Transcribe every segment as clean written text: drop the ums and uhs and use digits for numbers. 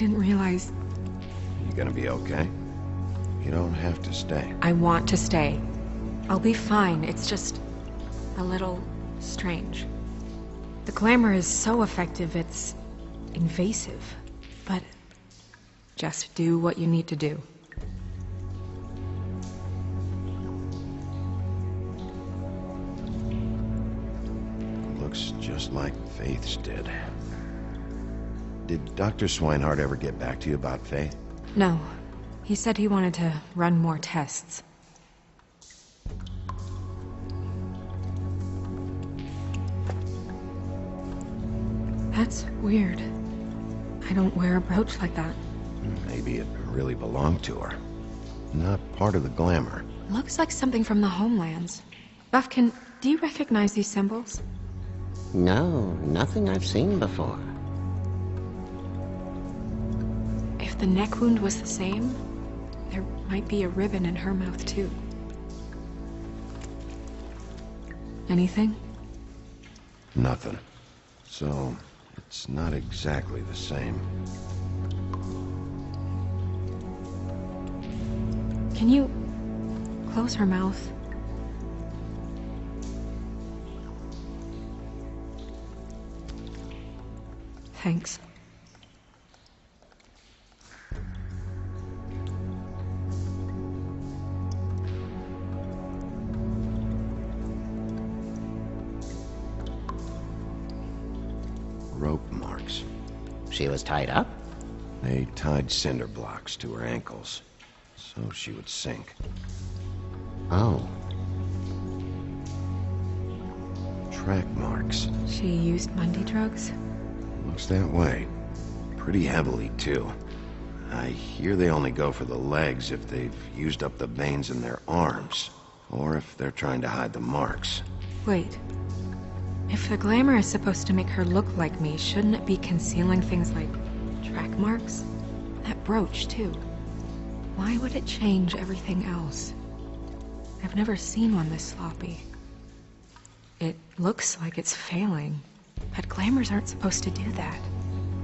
didn't realize... You gonna be okay? You don't have to stay. I want to stay. I'll be fine. It's just... a little... strange. The glamour is so effective, it's... invasive. But... just do what you need to do. Looks just like Faith's did. Did Dr. Swinehart ever get back to you about Faith? No. He said he wanted to run more tests. That's weird. I don't wear a brooch like that. Maybe it really belonged to her. Not part of the glamour. Looks like something from the homelands. Buffkin, do you recognize these symbols? No, nothing I've seen before. If the neck wound was the same, there might be a ribbon in her mouth too. Anything? Nothing. So, it's not exactly the same. Can you close her mouth? Thanks. Rope marks. She was tied up? They tied cinder blocks to her ankles, so she would sink. Oh. Track marks. She used Mundy drugs? Looks that way. Pretty heavily, too. I hear they only go for the legs if they've used up the veins in their arms, or if they're trying to hide the marks. Wait. If the glamour is supposed to make her look like me, shouldn't it be concealing things like track marks? That brooch, too. Why would it change everything else? I've never seen one this sloppy. It looks like it's failing, but glamours aren't supposed to do that.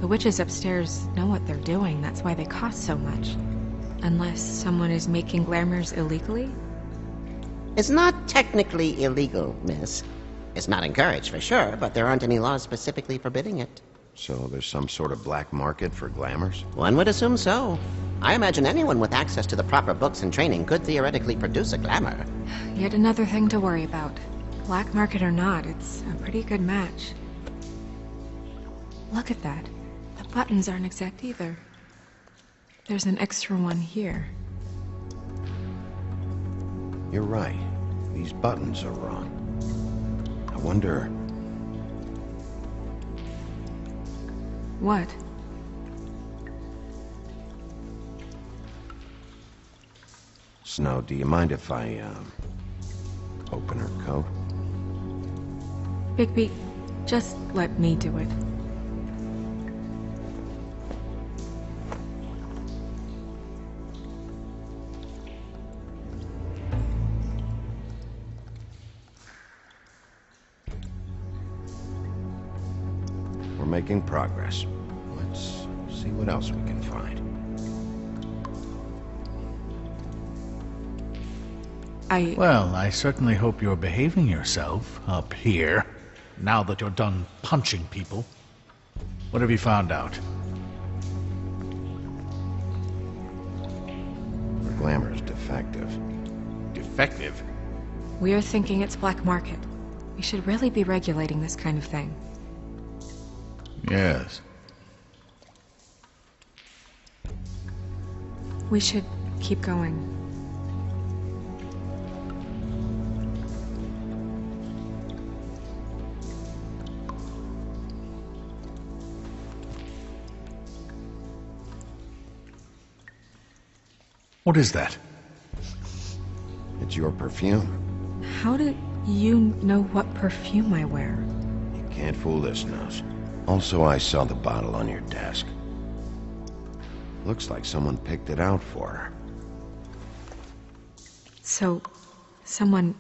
The witches upstairs know what they're doing, that's why they cost so much. Unless someone is making glamours illegally? It's not technically illegal, miss. It's not encouraged for sure, but there aren't any laws specifically forbidding it. So there's some sort of black market for glamours? One would assume so. I imagine anyone with access to the proper books and training could theoretically produce a glamour. Yet another thing to worry about. Black market or not, it's a pretty good match. Look at that. The buttons aren't exact either. There's an extra one here. You're right. These buttons are wrong. I wonder... What? Snow, do you mind if I, open her coat? Bigby, just let me do it. We're making progress. Let's see what else we can find. Well, I certainly hope you're behaving yourself up here, now that you're done punching people. What have you found out? The glamour's defective. Defective? We're thinking it's black market. We should really be regulating this kind of thing. Yes. We should keep going. What is that? It's your perfume. How do you know what perfume I wear? You can't fool this nose. Also, I saw the bottle on your desk. Looks like someone picked it out for her. So, someone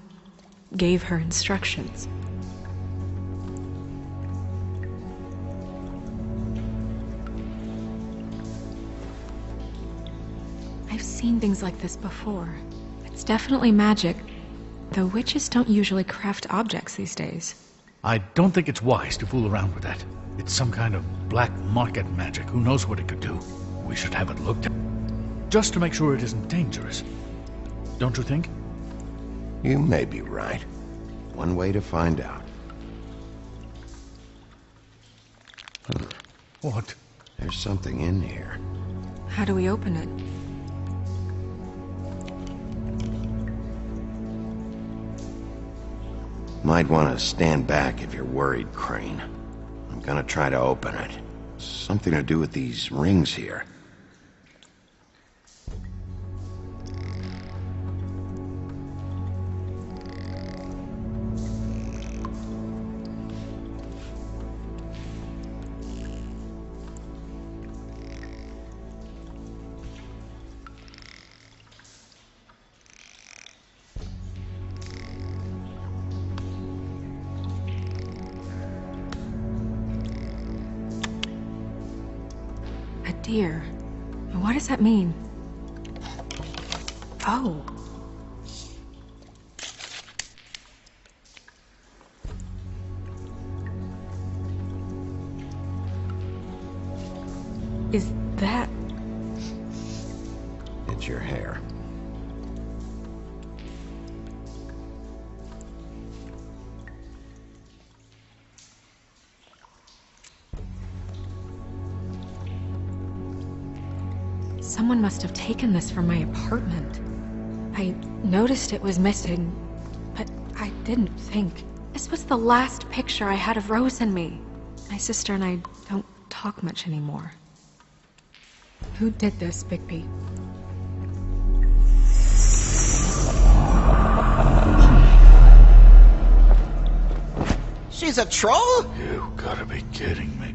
gave her instructions. seen things like this before. It's definitely magic, though witches don't usually craft objects these days. I don't think it's wise to fool around with that. It's some kind of black market magic. Who knows what it could do? We should have it looked at, just to make sure it isn't dangerous. Don't you think? You may be right. One way to find out. What? There's something in here. How do we open it? Might want to stand back if you're worried, Crane. I'm gonna try to open it. Something to do with these rings here. Dear, what does that mean? Oh. Is that... It's your hair. Someone must have taken this from my apartment. I noticed it was missing, but I didn't think. This was the last picture I had of Rose and me. My sister and I don't talk much anymore. Who did this, Bigby? She's a troll? You gotta be kidding me.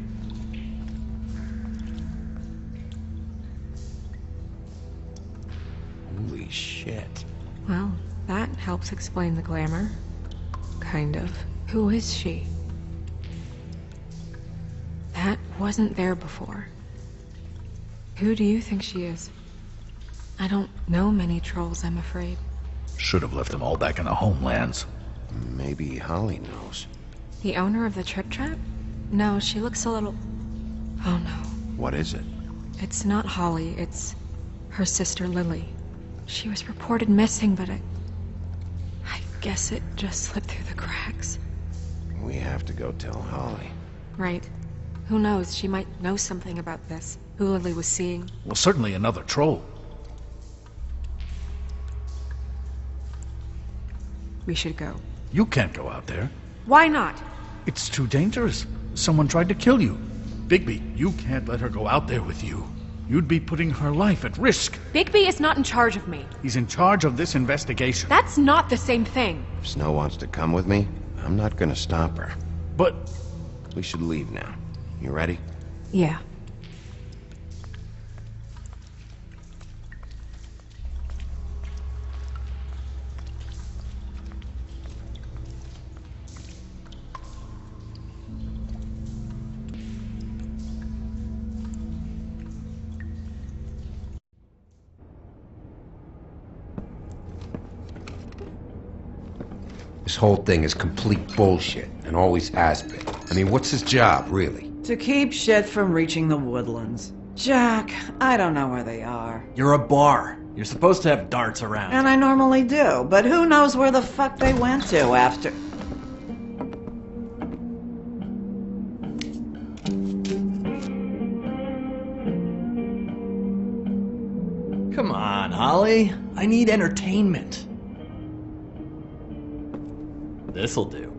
Holy shit. Well, that helps explain the glamour. Kind of. Who is she? That wasn't there before. Who do you think she is? I don't know many trolls, I'm afraid. Should have left them all back in the homelands. Maybe Holly knows. The owner of the Trip Trap? No, she looks a little... Oh no. What is it? It's not Holly, it's her sister Lily. She was reported missing, but I guess it just slipped through the cracks. We have to go tell Holly. Right. Who knows, she might know something about this. Who Lily was seeing. Well, certainly another troll. We should go. You can't go out there. Why not? It's too dangerous. Someone tried to kill you. Bigby, you can't let her go out there with you. You'd be putting her life at risk. Bigby is not in charge of me. He's in charge of this investigation. That's not the same thing. If Snow wants to come with me, I'm not gonna stop her. But... We should leave now. You ready? Yeah. This whole thing is complete bullshit, and always has been. I mean, what's his job, really? To keep shit from reaching the woodlands. Jack, I don't know where they are. You're a bar. You're supposed to have darts around. And I normally do, but who knows where the fuck they went to after... Come on, Holly. I need entertainment. This'll do.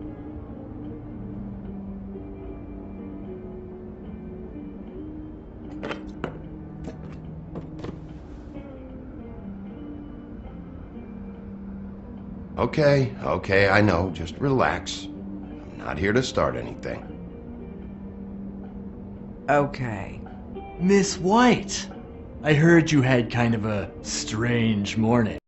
Okay, I know. Just relax. I'm not here to start anything. Okay. Miss White, I heard you had kind of a strange morning.